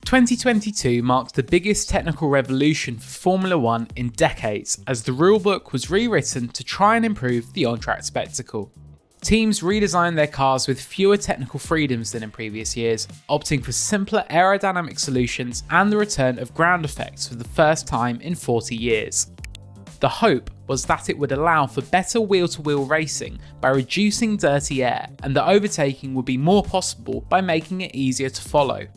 2022 marked the biggest technical revolution for Formula 1 in decades, as the rulebook was rewritten to try and improve the on-track spectacle. Teams redesigned their cars with fewer technical freedoms than in previous years, opting for simpler aerodynamic solutions and the return of ground effects for the first time in 40 years. The hope was that it would allow for better wheel-to-wheel racing by reducing dirty air, and that overtaking would be more possible by making it easier to follow.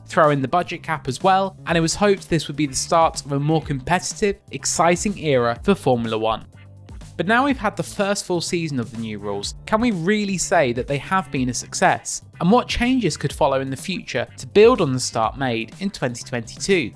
Throw in the budget cap as well, and it was hoped this would be the start of a more competitive, exciting era for Formula 1. But now we've had the first full season of the new rules, can we really say that they have been a success? And what changes could follow in the future to build on the start made in 2022?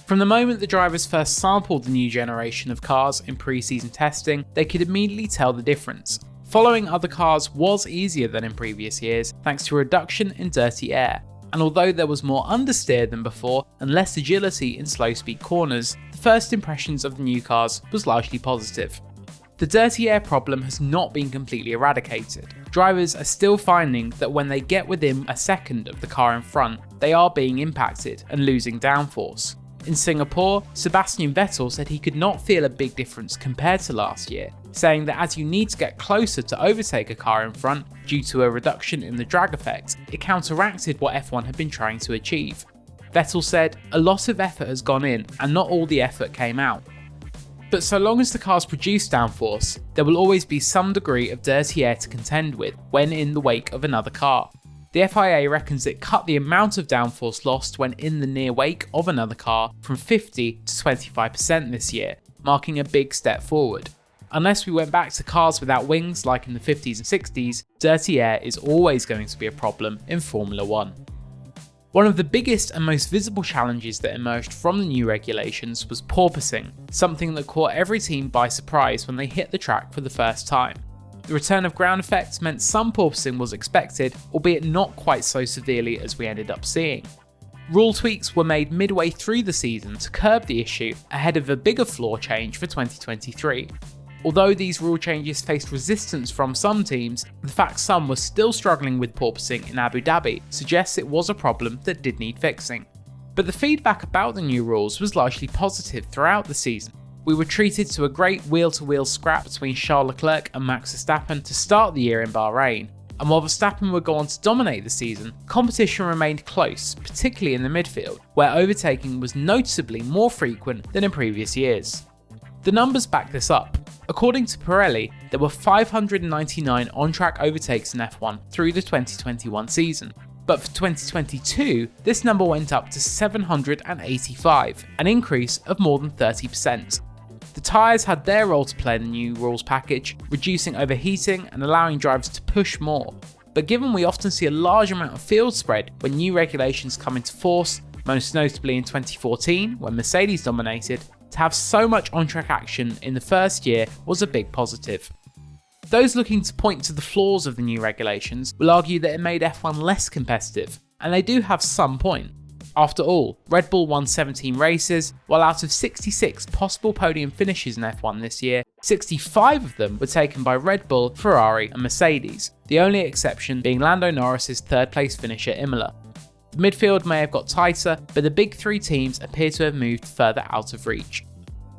From the moment the drivers first sampled the new generation of cars in pre-season testing, they could immediately tell the difference. Following other cars was easier than in previous years, thanks to a reduction in dirty air. And although there was more understeer than before and less agility in slow speed corners, the first impressions of the new cars was largely positive. The dirty air problem has not been completely eradicated. Drivers are still finding that when they get within a second of the car in front, they are being impacted and losing downforce. In Singapore, Sebastian Vettel said he could not feel a big difference compared to last year, saying that as you need to get closer to overtake a car in front due to a reduction in the drag effect, it counteracted what F1 had been trying to achieve. Vettel said, "A lot of effort has gone in and not all the effort came out." But so long as the cars produce downforce, there will always be some degree of dirty air to contend with when in the wake of another car. The FIA reckons it cut the amount of downforce lost when in the near wake of another car from 50 to 25% this year, marking a big step forward. Unless we went back to cars without wings like in the 50s and 60s, dirty air is always going to be a problem in Formula 1. One of the biggest and most visible challenges that emerged from the new regulations was porpoising, something that caught every team by surprise when they hit the track for the first time. The return of ground effects meant some porpoising was expected, albeit not quite so severely as we ended up seeing. Rule tweaks were made midway through the season to curb the issue ahead of a bigger floor change for 2023. Although these rule changes faced resistance from some teams, the fact some were still struggling with porpoising in Abu Dhabi suggests it was a problem that did need fixing. But the feedback about the new rules was largely positive throughout the season. We were treated to a great wheel-to-wheel scrap between Charles Leclerc and Max Verstappen to start the year in Bahrain, and while Verstappen would go on to dominate the season, competition remained close, particularly in the midfield, where overtaking was noticeably more frequent than in previous years. The numbers back this up. According to Pirelli, there were 599 on-track overtakes in F1 through the 2021 season, but for 2022, this number went up to 785, an increase of more than 30%. The tyres had their role to play in the new rules package, reducing overheating and allowing drivers to push more. But given we often see a large amount of field spread when new regulations come into force, most notably in 2014 when Mercedes dominated, to have so much on-track action in the first year was a big positive. Those looking to point to the flaws of the new regulations will argue that it made F1 less competitive, and they do have some point. After all, Red Bull won 17 races, while out of 66 possible podium finishes in F1 this year, 65 of them were taken by Red Bull, Ferrari and Mercedes, the only exception being Lando Norris's third place finish at Imola. The midfield may have got tighter, but the big three teams appear to have moved further out of reach.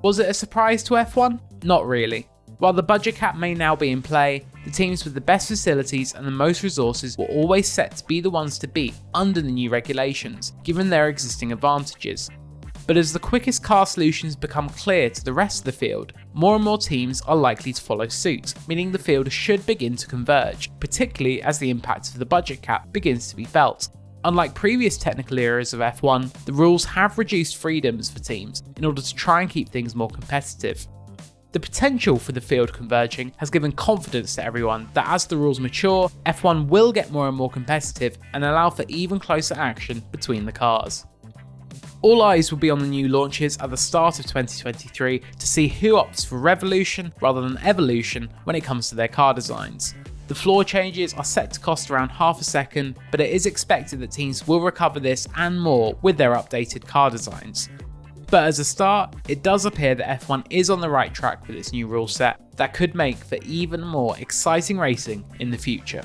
Was it a surprise to F1? Not really. While the budget cap may now be in play, the teams with the best facilities and the most resources were always set to be the ones to beat under the new regulations, given their existing advantages. But as the quickest car solutions become clear to the rest of the field, more and more teams are likely to follow suit, meaning the field should begin to converge, particularly as the impact of the budget cap begins to be felt. Unlike previous technical eras of F1, the rules have reduced freedoms for teams in order to try and keep things more competitive. The potential for the field converging has given confidence to everyone that as the rules mature, F1 will get more and more competitive and allow for even closer action between the cars. All eyes will be on the new launches at the start of 2023 to see who opts for revolution rather than evolution when it comes to their car designs. The floor changes are set to cost around half a second, but it is expected that teams will recover this and more with their updated car designs. But as a start, it does appear that F1 is on the right track with its new rule set that could make for even more exciting racing in the future.